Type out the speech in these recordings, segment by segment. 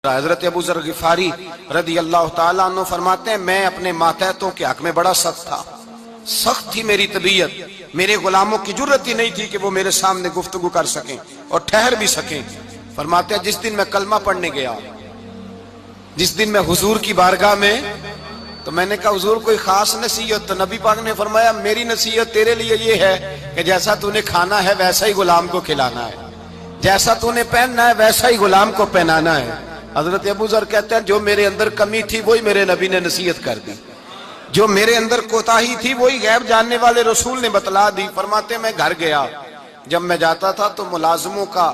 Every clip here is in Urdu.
حضرت ابو ذر غفاری رضی اللہ تعالیٰ عنہ فرماتے ہیں میں اپنے ماتحتوں کے حق میں بڑا سخت تھا، سخت تھی میری طبیعت، میرے غلاموں کی جرت ہی نہیں تھی کہ وہ میرے سامنے گفتگو کر سکیں اور ٹھہر بھی سکیں۔ فرماتے ہیں جس دن میں کلمہ پڑھنے گیا، جس دن میں حضور کی بارگاہ میں، تو میں نے کہا حضور کوئی خاص نصیحت؟ تو نبی پاک نے فرمایا میری نصیحت تیرے لیے یہ ہے کہ جیسا تو نے کھانا ہے ویسا ہی غلام کو کھلانا ہے، جیسا تو نے پہننا ہے ویسا ہی غلام کو پہنانا ہے۔ حضرت ابو ذر کہتے ہیں جو میرے اندر کمی تھی وہی میرے نبی نے نصیحت کر دی، جو میرے اندر کوتاہی تھی وہی غیب جاننے والے رسول نے بتلا دی۔ فرماتے ہیں میں گھر گیا، جب میں جاتا تھا تو ملازموں کا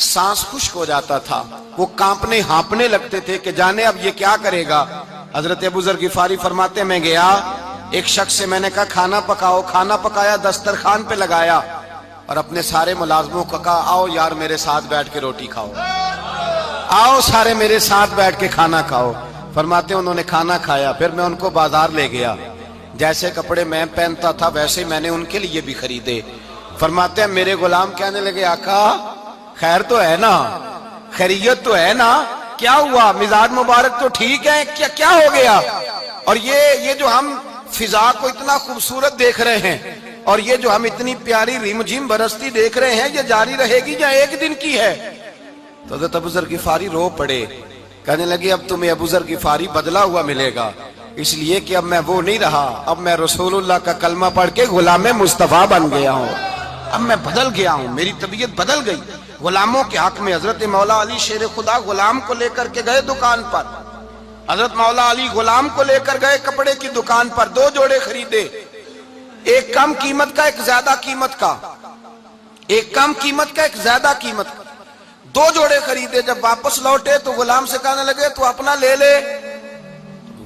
سانس خشک ہو جاتا تھا، وہ کانپنے ہانپنے لگتے تھے کہ جانے اب یہ کیا کرے گا۔ حضرت ابو ذر غفاری فرماتے ہیں میں گیا، ایک شخص سے میں نے کہا کھانا پکاؤ، کھانا پکایا، دسترخوان پہ لگایا اور اپنے سارے ملازموں کو کہا آؤ یار میرے ساتھ بیٹھ کے روٹی کھاؤ، آؤ سارے میرے ساتھ بیٹھ کے کھانا کھاؤ۔ فرماتے ہیں انہوں نے کھانا کھایا، پھر میں ان کو بازار لے گیا، جیسے کپڑے میں پہنتا تھا ویسے میں نے ان کے لیے بھی خریدے۔ فرماتے ہیں میرے غلام کہنے لگے آقا خیر تو ہے نا، خیریت تو ہے نا، کیا ہوا؟ مزاج مبارک تو ٹھیک ہے، کیا ہو گیا؟ اور یہ جو ہم فضا کو اتنا خوبصورت دیکھ رہے ہیں اور یہ جو ہم اتنی پیاری ریم جھیم برستی دیکھ رہے ہیں، یہ جاری رہے گی یا ایک دن کی ہے؟ تو حضرت ابو ذر غفاری رو پڑے، کہنے لگے اب تمہیں ابو ذر غفاری بدلا ہوا ملے گا، اس لیے کہ اب میں وہ نہیں رہا، اب میں رسول اللہ کا کلمہ پڑھ کے غلام مصطفیٰ بن گیا ہوں، اب میں بدل گیا ہوں، میری طبیعت بدل گئی۔ غلاموں کے حق میں حضرت مولا علی شیر خدا غلام کو لے کر کے گئے دکان پر، حضرت مولا علی غلام کو لے کر گئے کپڑے کی دکان پر، 2 جوڑے خریدے، ایک کم قیمت کا ایک زیادہ قیمت کا، ایک کم قیمت کا ایک زیادہ قیمت کا، 2 جوڑے خریدے۔ جب واپس لوٹے تو غلام سے کہنے لگے تو اپنا لے لے۔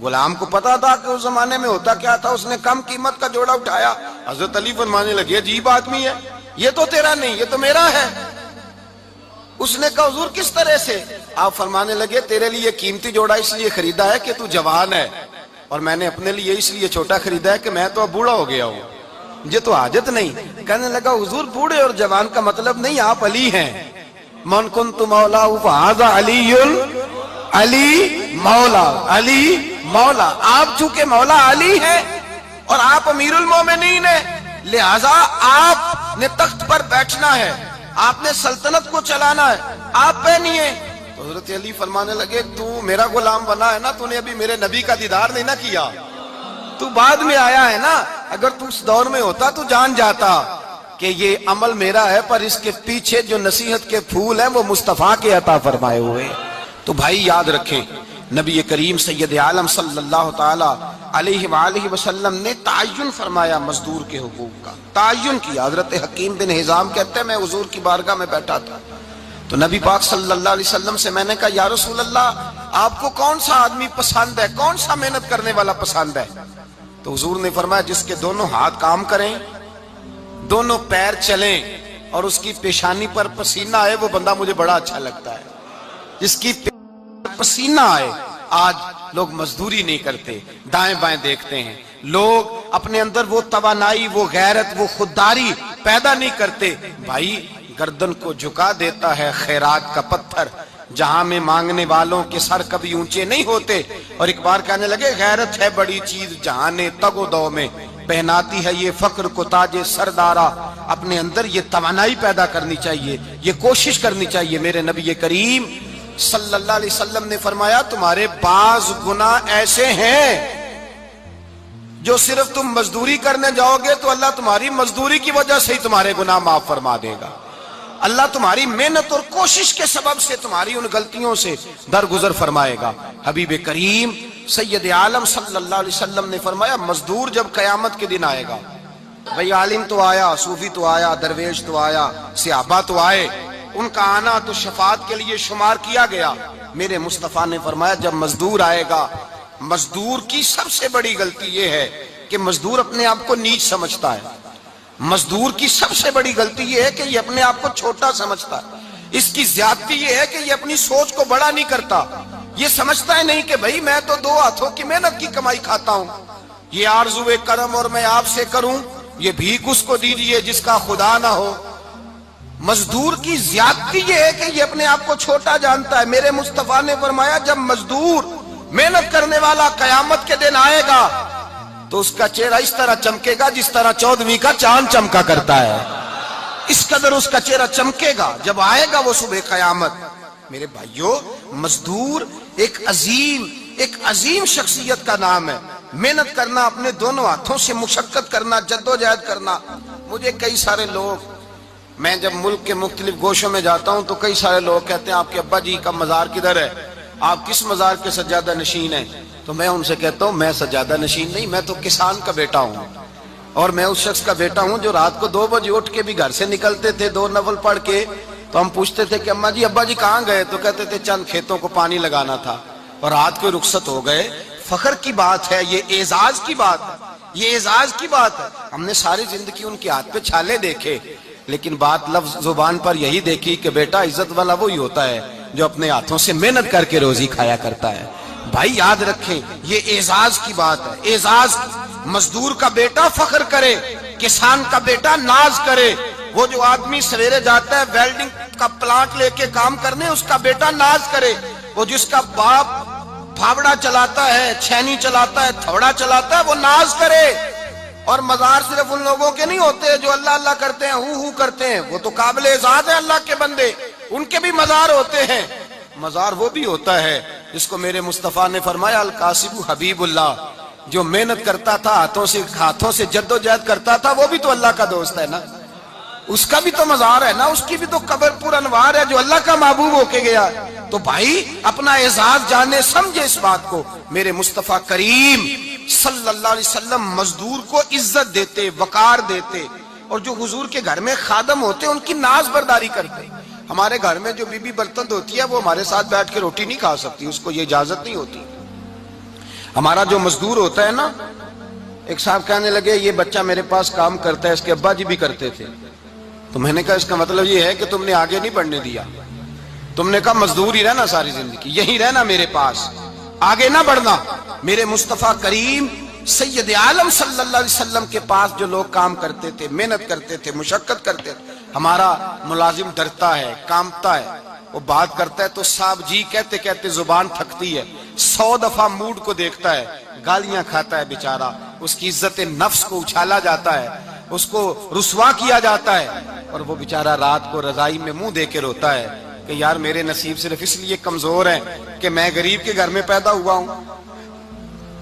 غلام کو پتا تھا کہ اس زمانے میں ہوتا کیا تھا، اس نے کم قیمت کا جوڑا اٹھایا۔ حضرت علی فرمانے لگے عجیب آدمی ہے، یہ تو تیرا نہیں، یہ تو میرا ہے۔ اس نے کہا حضور کس طرح سے؟ آپ فرمانے لگے تیرے لیے قیمتی جوڑا اس لیے خریدا ہے کہ تو جوان ہے، اور میں نے اپنے لیے اس لیے چھوٹا خریدا ہے کہ میں تو اب بوڑھا ہو گیا ہوں، مجھے تو حاجت نہیں۔ کہنے لگا حضور بوڑھے اور جوان کا مطلب نہیں، آپ علی ہیں، من کنت مولا فہذا علی علی مولا، علی مولا، آپ چونکہ مولا علی ہیں اور آپ امیر المومنین ہیں، لہذا آپ نے تخت پر بیٹھنا ہے، آپ نے سلطنت کو چلانا ہے، آپ پہنیے۔ تو حضرت علی فرمانے لگے تو میرا غلام بنا ہے نا، تو نے ابھی میرے نبی کا دیدار نہیں نہ کیا، تو بعد میں آیا ہے نا، اگر تو اس دور میں ہوتا تو جان جاتا کہ یہ عمل میرا ہے، پر اس کے پیچھے جو نصیحت کے پھول ہیں وہ مصطفیٰ کے عطا فرمائے ہوئے۔ تو بھائی یاد رکھیں نبی کریم سید عالم صلی اللہ تعالی علیہ وآلہ وسلم نے تعین فرمایا مزدور کے حقوق کا، تعین کیا۔ حضرت حکیم بن حزام کہتے ہیں میں حضور کی بارگاہ میں بیٹھا تھا تو نبی پاک صلی اللہ علیہ وسلم سے میں نے کہا یا رسول اللہ آپ کو کون سا آدمی پسند ہے، کون سا محنت کرنے والا پسند ہے؟ تو حضور نے فرمایا جس کے دونوں ہاتھ کام کریں، دونوں پیر چلیں اور اس کی پیشانی پر پسینہ آئے، وہ بندہ مجھے بڑا اچھا لگتا ہے۔ جس کی پسینہ آئے، آج لوگ مزدوری نہیں کرتے، دائیں بائیں دیکھتے ہیں، لوگ اپنے اندر وہ توانائی، وہ غیرت، وہ خودداری پیدا نہیں کرتے۔ بھائی گردن کو جھکا دیتا ہے خیرات کا پتھر، جہاں میں مانگنے والوں کے سر کبھی اونچے نہیں ہوتے۔ اور ایک بار کہنے لگے غیرت ہے بڑی چیز جہاں تگ و دو میں پہناتی ہے یہ فقر کو تاج سردارا۔ اپنے اندر یہ توانائی پیدا کرنی چاہیے، یہ کوشش کرنی چاہیے۔ میرے نبی کریم صلی اللہ علیہ وسلم نے فرمایا تمہارے بعض گناہ ایسے ہیں جو صرف تم مزدوری کرنے جاؤ گے تو اللہ تمہاری مزدوری کی وجہ سے ہی تمہارے گناہ معاف فرما دے گا، اللہ تمہاری محنت اور کوشش کے سبب سے تمہاری ان غلطیوں سے درگزر فرمائے گا۔ حبیب کریم سید عالم صلی اللہ علیہ وسلم نے فرمایا مزدور جب قیامت کے دن آئے گا، بھئی عالم تو آیا، صوفی تو آیا، درویش تو آیا، صحابہ تو آئے، ان کا آنا تو شفاعت کے لیے شمار کیا گیا۔ میرے مصطفیٰ نے فرمایا جب مزدور آئے گا، مزدور کی سب سے بڑی غلطی یہ ہے کہ مزدور اپنے آپ کو نیچ سمجھتا ہے، مزدور کی سب سے بڑی غلطی یہ ہے کہ یہ اپنے آپ کو چھوٹا سمجھتا ہے، اس کی زیادتی یہ ہے کہ یہ اپنی سوچ کو بڑا نہیں کرتا، یہ سمجھتا ہے نہیں کہ بھئی میں تو 2 ہاتھوں کی محنت کی کمائی کھاتا ہوں، یہ آرزو کرم اور میں آپ سے کروں، یہ بھیک اس کو دیجئے جس کا خدا نہ ہو۔ مزدور کی زیادتی یہ ہے کہ یہ اپنے آپ کو چھوٹا جانتا ہے. میرے مصطفیٰ نے فرمایا جب مزدور محنت کرنے والا قیامت کے دن آئے گا تو اس کا چہرہ اس طرح چمکے گا جس طرح 14ویں کا چاند چمکا کرتا ہے. اس قدر اس کا چہرہ چمکے گا جب آئے گا وہ صبح قیامت. میرے بھائیوں، مزدور ایک عظیم شخصیت کا نام ہے. محنت کرنا، اپنے دونوں ہاتھوں سے مشقت کرنا، جدوجہد کرنا. مجھے کئی سارے لوگ، میں جب ملک کے مختلف گوشوں میں جاتا ہوں تو کئی سارے لوگ کہتے ہیں آپ کے ابا جی کا مزار کدھر ہے، آپ کس مزار کے سجادہ نشین ہیں؟ تو میں ان سے کہتا ہوں میں سجادہ نشین نہیں، میں تو کسان کا بیٹا ہوں. اور میں اس شخص کا بیٹا ہوں جو رات کو 2 بجے اٹھ کے بھی گھر سے نکلتے تھے 2 نفل پڑھ کے. تو ہم پوچھتے تھے کہ اماں جی ابا جی کہاں گئے؟ تو کہتے تھے چند کھیتوں کو پانی لگانا تھا اور رات کو رخصت ہو گئے. فخر کی بات ہے، یہ اعزاز کی بات ہے، یہ اعزاز کی بات ہے. ہم نے ساری زندگی ان کے ہاتھ پہ چھالے دیکھے لیکن بات لفظ زبان پر یہی دیکھی کہ بیٹا عزت والا وہی ہوتا ہے جو اپنے ہاتھوں سے محنت کر کے روزی کھایا کرتا ہے. بھائی یاد رکھیں یہ اعزاز کی بات ہے. اعزاز، مزدور کا بیٹا فخر کرے، کسان کا بیٹا ناز کرے. وہ جو آدمی سویرے جاتا ہے ویلڈنگ کا پلانٹ لے کے کام کرنے، اس کا بیٹا ناز کرے. وہ جس کا باپ پھاوڑا چلاتا ہے، چھینی چلاتا ہے، تھوڑا چلاتا ہے، وہ ناز کرے. اور مزار صرف ان لوگوں کے نہیں ہوتے جو اللہ اللہ کرتے ہیں، ہو کرتے ہیں. وہ تو قابل اعزاز ہے اللہ کے بندے، ان کے بھی مزار ہوتے ہیں. مزار وہ بھی ہوتا ہے جس کو میرے مصطفیٰ نے فرمایا القاسب حبیب اللہ، جو محنت کرتا تھا، ہاتھوں سے جدوجہد کرتا تھا، وہ بھی تو اللہ کا دوست ہے نا. اس کا بھی تو مزار ہے نا، اس کی بھی تو قبر پر انوار ہے جو اللہ کا محبوب ہو کے گیا. تو بھائی اپنا اعزاز جانے، سمجھے اس بات کو. میرے مصطفیٰ کریم صلی اللہ علیہ وسلم مزدور کو عزت دیتے، وقار دیتے. اور جو حضور کے گھر میں خادم ہوتے ان کی ناز برداری کرتے. ہمارے گھر میں جو بی بی برتن دھوتی ہے وہ ہمارے ساتھ بیٹھ کے روٹی نہیں کھا سکتی، اس کو یہ اجازت نہیں ہوتی. ہمارا جو مزدور ہوتا ہے نا، ایک صاحب کہنے لگے یہ بچہ میرے پاس کام کرتا ہے، اس کے ابا جی بھی کرتے تھے. تو میں نے کہا اس کا مطلب یہ ہے کہ تم نے آگے نہیں بڑھنے دیا. تم نے کہا مزدور ہی رہنا ساری زندگی، یہی رہنا میرے پاس، آگے نہ بڑھنا. میرے مصطفیٰ کریم سید عالم صلی اللہ علیہ وسلم کے پاس جو لوگ کام کرتے تھے، محنت کرتے تھے، مشقت کرتے تھے. ہمارا ملازم ڈرتا ہے، کامتا ہے، وہ بات کرتا ہے تو صاحب جی کہتے کہتے زبان تھکتی ہے. 100 دفعہ موڈ کو دیکھتا ہے، گالیاں کھاتا ہے بیچارہ. اس کی عزت نفس کو اچھالا جاتا ہے، اس کو رسوا کیا جاتا ہے. اور وہ بیچارہ رات کو رضائی میں منہ دے کے روتا ہے کہ یار میرے نصیب صرف اس لیے کمزور ہیں کہ میں غریب کے گھر میں پیدا ہوا ہوں.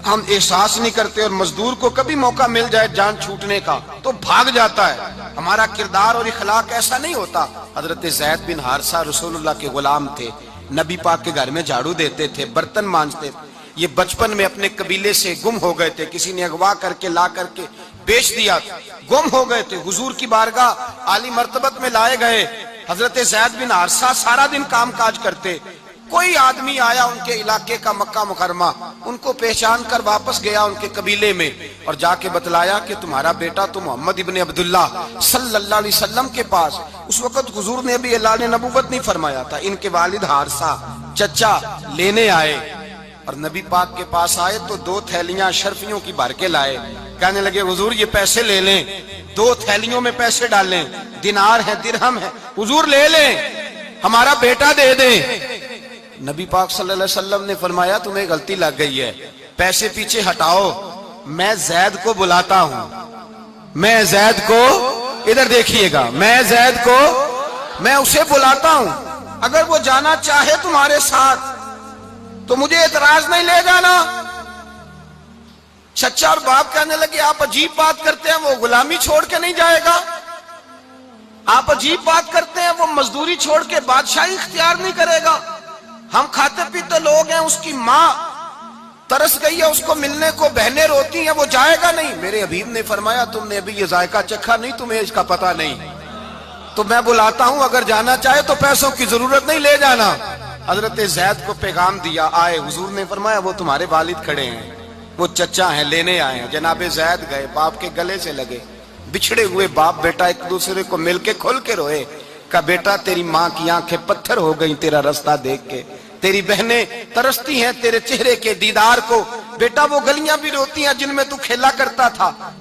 ہم احساس نہیں کرتے. اور مزدور کو کبھی موقع مل جائے جان چھوٹنے کا تو بھاگ جاتا ہے. ہمارا کردار اور اخلاق ایسا نہیں ہوتا. حضرت زید بن حارثہ رسول اللہ کے غلام تھے، نبی پاک کے گھر میں جھاڑو دیتے تھے، برتن مانجتے تھے. یہ بچپن میں اپنے قبیلے سے گم ہو گئے تھے، کسی نے اغوا کر کے لا کر کے بیچ دیا، گم ہو گئے تھے. حضور کی بارگاہ عالی مرتبت میں لائے گئے. حضرت زید بن حارثہ سارا دن کام کاج کرتے. کوئی آدمی آیا ان کے علاقے کا، مکہ مکرمہ، ان کو پہچان کر واپس گیا ان کے قبیلے میں اور جا کے بتلایا کہ تمہارا بیٹا تو محمد ابن عبداللہ صلی اللہ علیہ وسلم کے پاس. اس وقت حضور نے بھی اعلان نبوت نہیں فرمایا تھا. ان کے والد حارثہ چچا لینے آئے اور نبی پاک کے پاس آئے تو 2 تھیلیاں شرفیوں کی بھر کے لائے. کہنے لگے حضور یہ پیسے لے لیں، 2 تھیلیوں میں پیسے ڈالیں، دینار ہے، درہم ہے، حضور لے لیں، ہمارا بیٹا دے دیں. نبی پاک صلی اللہ علیہ وسلم نے فرمایا تمہیں غلطی لگ گئی ہے، پیسے پیچھے ہٹاؤ، میں زید کو بلاتا ہوں. میں زید کو، ادھر دیکھیے گا، میں زید کو، میں اسے بلاتا ہوں. اگر وہ جانا چاہے تمہارے ساتھ تو مجھے اعتراض نہیں، لے جانا. چچا اور باپ کہنے لگے آپ عجیب بات کرتے ہیں، وہ غلامی چھوڑ کے نہیں جائے گا. آپ عجیب بات کرتے ہیں، وہ مزدوری چھوڑ کے بادشاہی اختیار نہیں کرے گا. ہم کھاتے پیتے لوگ ہیں، اس کی ماں ترس گئی ہے اس کو ملنے کو، بہنیں روتی ہیں، وہ جائے گا نہیں. میرے حبیب نے فرمایا تم نے ابھی یہ ذائقہ چکھا نہیں، تمہیں اس کا پتہ نہیں. تو میں بلاتا ہوں، اگر جانا چاہے تو پیسوں کی ضرورت نہیں، لے جانا. حضرت زید کو پیغام دیا، آئے. حضور نے فرمایا وہ تمہارے والد کھڑے ہیں، وہ چچا ہیں، لینے آئے ہیں. جناب زید گئے، باپ کے گلے سے لگے. بچھڑے ہوئے باپ بیٹا ایک دوسرے کو مل کے کھل کے روئے. کہا بیٹا تیری ماں کی آنکھیں پتھر ہو گئیں تیرا رستہ دیکھ کے، تیری بہنیں ترستی ہیں تیرے چہرے کے دیدار کو. بیٹا وہ گلیاں بھی روتی ہیں جن میں تو کھیلا کرتا تھا،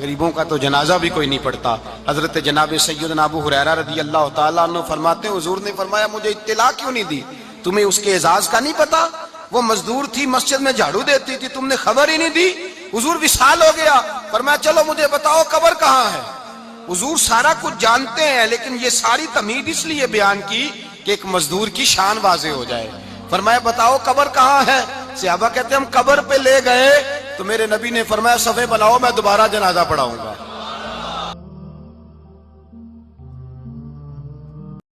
غریبوں کا تو جنازہ بھی کوئی نہیں پڑھتا۔ حضرت جناب سیدنا ابو ہریرہ رضی اللہ تعالیٰ عنہ فرماتے ہیں حضور نے فرمایا مجھے اطلاع کیوں نہیں دی؟ تمہیں اس کے اعزاز کا نہیں پتا؟ وہ مزدور تھی مسجد میں جھاڑو دیتی تھی، تم نے خبر ہی نہیں دی؟ حضور وصال ہو گیا، فرمایا چلو مجھے بتاؤ قبر کہاں ہے؟ حضور سارا کچھ جانتے ہیں، لیکن یہ ساری تمہید اس لیے بیان کی کہ ایک مزدور کی شان واضح ہو جائے۔ فرمایا بتاؤ قبر کہاں ہے؟ صحابہ کہتے ہیں ہم قبر پہ لے گئے تو میرے نبی نے فرمایا صفے بناؤ میں دوبارہ جنازہ پڑھاؤں گا۔